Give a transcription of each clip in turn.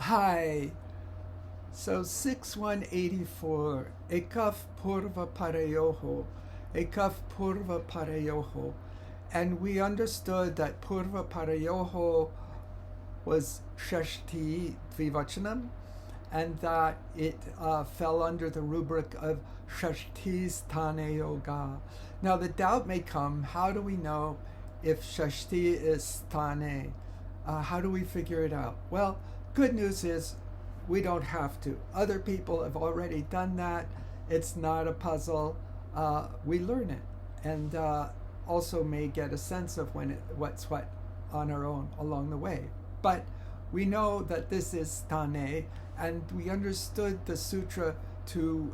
Hi. So 6184, ekaf purva parayoho, ekaf purva parayoho. And we understood that purva parayoho was shashti dvivachanam, and that it fell under the rubric of shashti sthane yoga. Now the doubt may come, how do we know if shashti is sthane? How do we figure it out? Well, good news is we don't have to. Other people have already done that. It's not a puzzle. We learn it, and also may get a sense of what's what on our own along the way. But we know that this is stane, and we understood the sutra to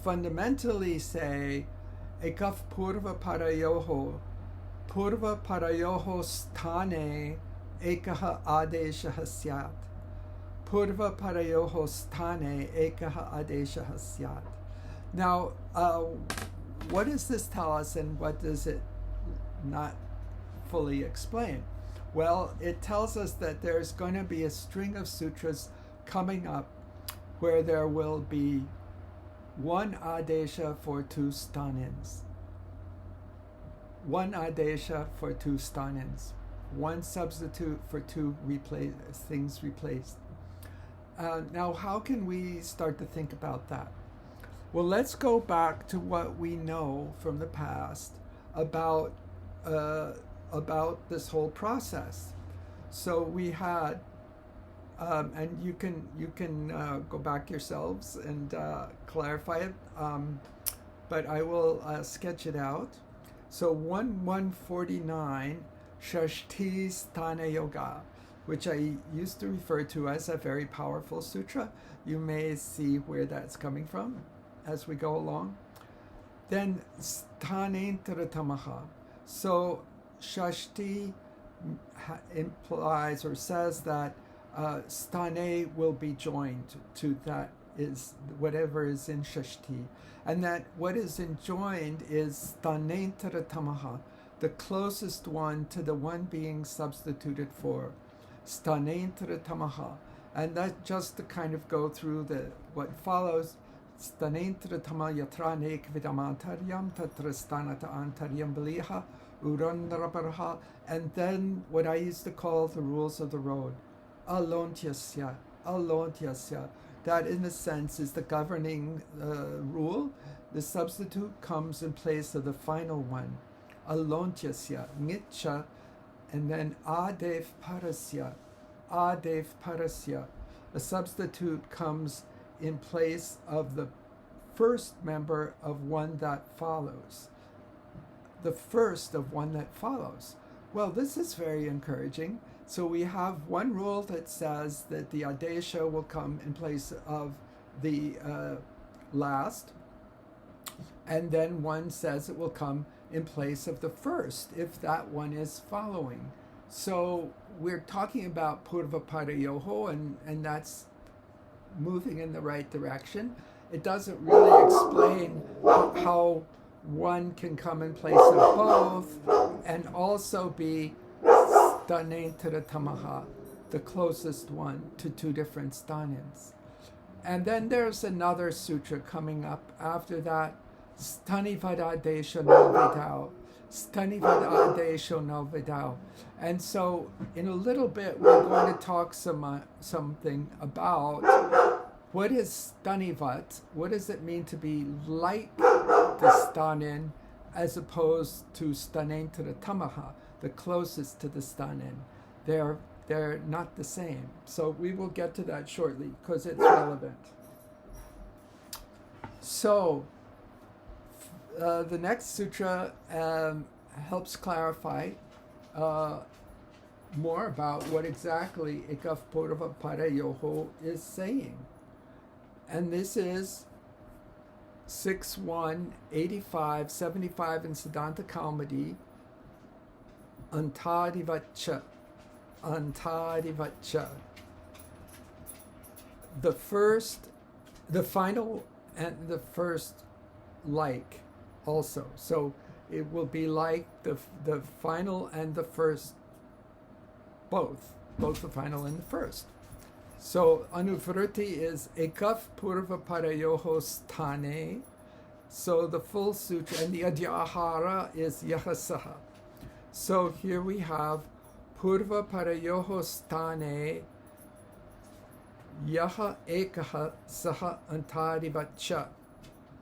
fundamentally say ekaf purva parayoho stane ekaha adeshaha syat. Purva parayoho stane ekaha adeshaha syat. Now, what does this tell us, and what does it not fully explain? Well, it tells us that there's going to be a string of sutras coming up where there will be one adesha for two stanins. One adesha for two stanins. One substitute for two things replaced. Now, how can we start to think about that? Well, let's go back to what we know from the past about this whole process. So we had, and you can go back yourselves and clarify it, but I will sketch it out. So 149, Shashti Sthana Yoga, which I used to refer to as a very powerful sutra. You may see where that's coming from as we go along. Then Sthanen Taratamaha. So Shashti implies or says that Sthane will be joined to that is whatever is in Shashti. And that what is enjoined is Sthanen Taratamaha, the closest one to the one being substituted for. Sthanen Taratamaha. And that just to kind of go through what follows. Stanentratama yatranek vidamantaryam tatrastanata antaryam baliha urandraparha, and then what I used to call the rules of the road. Alontyasya. That in a sense is the governing rule. The substitute comes in place of the final one. Alontyasya, nitcha, and then adev parasya. A substitute comes in place of the first member of one that follows. The first of one that follows. Well, this is very encouraging. So we have one rule that says that the adesha will come in place of the last, and then one says it will come in place of the first if that one is following. So we're talking about purva parayoho, and that's moving in the right direction. It doesn't really explain how one can come in place of both and also be Sthanentaratamaha, the closest one to two different stanins. And then there's another sutra coming up after that, Sthanivadadesho no vidao. And so in a little bit we're going to talk something about what is stanivat, what does it mean to be like the stanin as opposed to stanentratamaha, the closest to the stanin. They're not the same. So we will get to that shortly because it's relevant. So the next sutra helps clarify more about what exactly ekaf purva parayoho is saying. And this is 6185, 75 in Siddhanta Kaumadi, Antadivacha. The first, the final, and the first like also. So it will be like the final and the first, both the final and the first. So anuvritti is ekaf purva parayoho sthane. So the full sutra, and the adhyahara is yahasaha. So here we have purva parayoho sthane yaha ekaha saha antarivacha.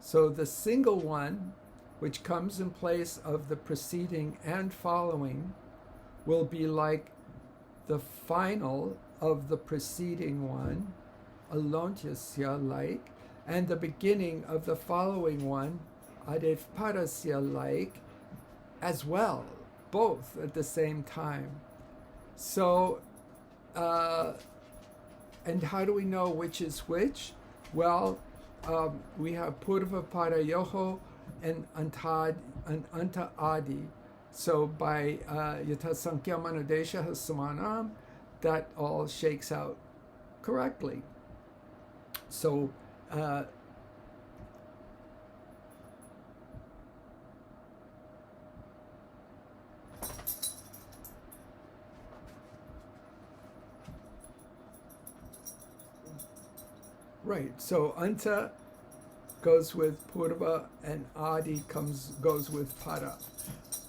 So the single one, which comes in place of the preceding and following, will be like the final of the preceding one, alontyasya like, and the beginning of the following one, adevparasya like, as well, both at the same time. So, and how do we know which is which? Well, we have purva parayoho and anta adi. So by yata sankhya manudesha samanam, that all shakes out correctly. So right, so anta goes with purva and adi goes with para.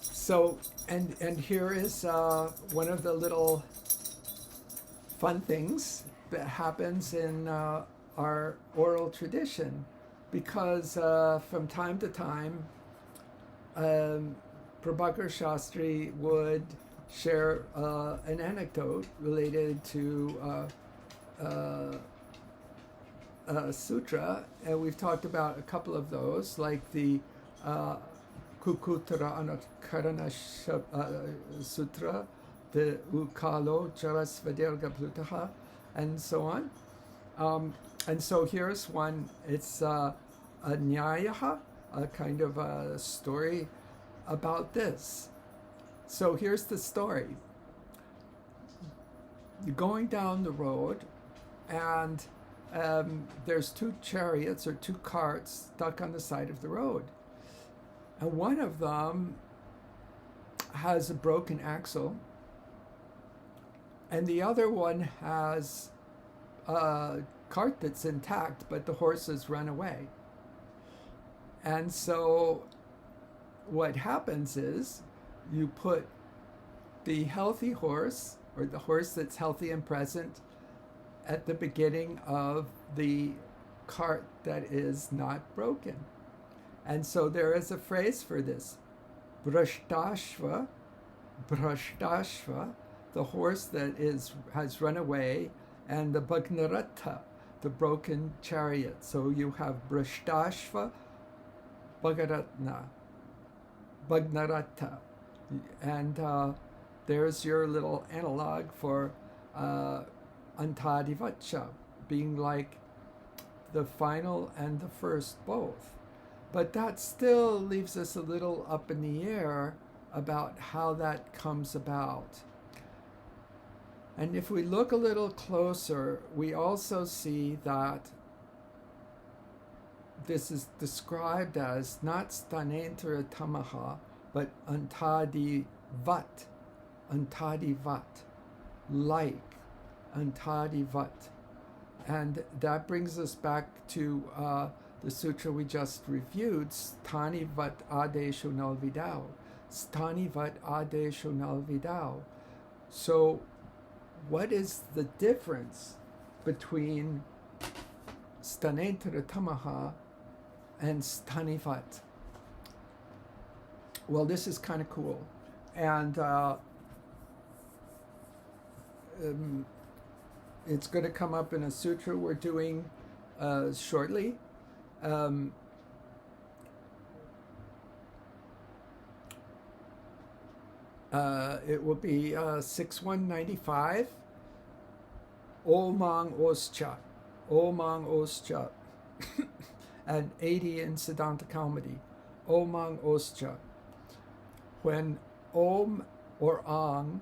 So and here is one of the little fun things that happens in our oral tradition, because from time to time Prabhakar Shastri would share an anecdote related to sutra, and we've talked about a couple of those, like the Kukuttara Anakarana Sutra, the Ukalo Charasvadelga Plutaha, and so on. And so here's one, it's a Nyayaha, a kind of a story about this. So here's the story. You're going down the road, and there's two chariots or two carts stuck on the side of the road. And one of them has a broken axle, and the other one has a cart that's intact, but the horses run away. And so what happens is you put the healthy horse, or the horse that's healthy and present, at the beginning of the cart that is not broken. And so there is a phrase for this. Brashtashva, the horse that has run away, and the Bhagnarata, the broken chariot. So you have Brashtashva, Bhagnarata. And there's your little analog for Antadivacha, being like the final and the first both. But that still leaves us a little up in the air about how that comes about. And if we look a little closer, we also see that this is described as not stanentara tamaha, but antadivat, like antadivat. And that brings us back to the sutra we just reviewed, Sthanivat adesho nalvidao. Sthanivat adesho nalvidao. So what is the difference between stanentara tamaha and sthanivat? Well, this is kind of cool. And it's going to come up in a sutra we're doing shortly. It will be 6195. Omang Oscha, and 80 in Siddhanta Kaumadi. Omang Oscha. When Om or Ang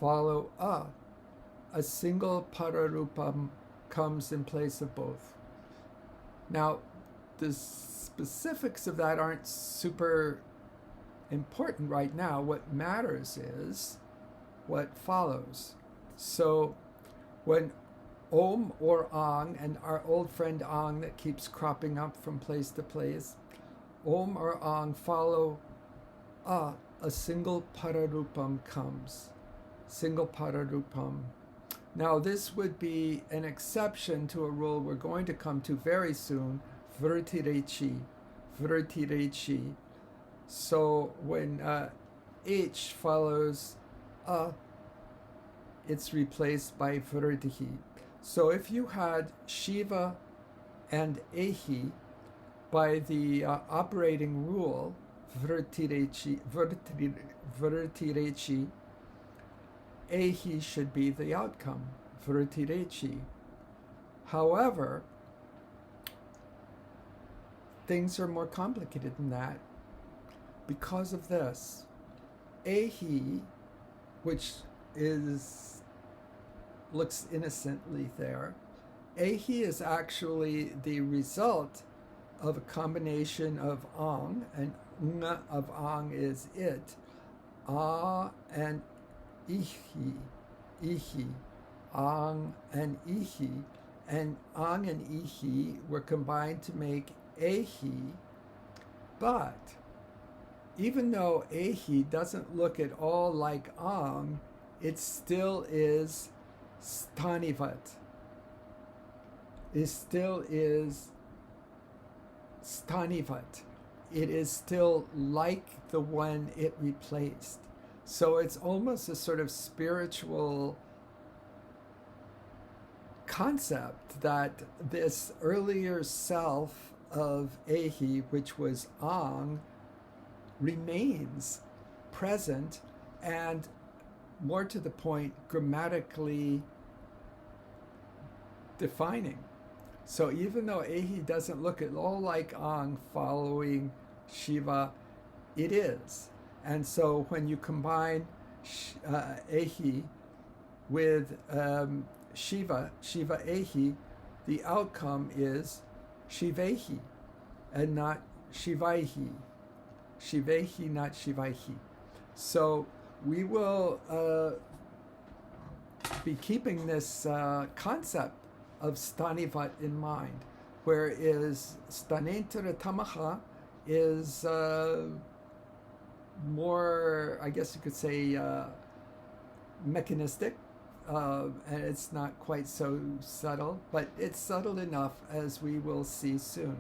follow a single pararupam comes in place of both. Now, the specifics of that aren't super important right now. What matters is what follows. So when Om or Ang, and our old friend Ang that keeps cropping up from place to place. Om or Ang follow a single pararupam comes. Single pararupam. Now this would be an exception to a rule we're going to come to very soon, vrtirechi. Vrtirechi. So when H follows it's replaced by vrtihi. So if you had Shiva and Ehi, by the operating rule, vrtirechi, Ehi should be the outcome, vrtirechi. However, things are more complicated than that because of this. Ehi, which looks innocently there, Ehi is actually the result of a combination of Ang, and Unga of Ang is it, A and Ihi, Ang and Ihi, and Ang and Ihi were combined to make Ehi, but even though Ehi doesn't look at all like Ang, it still is Stanivat. It still is Stanivat. It is still like the one it replaced. So it's almost a sort of spiritual concept that this earlier self of Ehi, which was Ang, remains present and, more to the point, grammatically defining. So even though Ehi doesn't look at all like Ang following Shiva, it is. And so when you combine Ehi with Shiva Ehi, the outcome is Shivehi and not Shivaihi. Shivehi, not Shivaihi. So we will be keeping this concept of Stanivat in mind, whereas Stanentara Tamaha is more, I guess you could say, mechanistic, and it's not quite so subtle, but it's subtle enough, as we will see soon.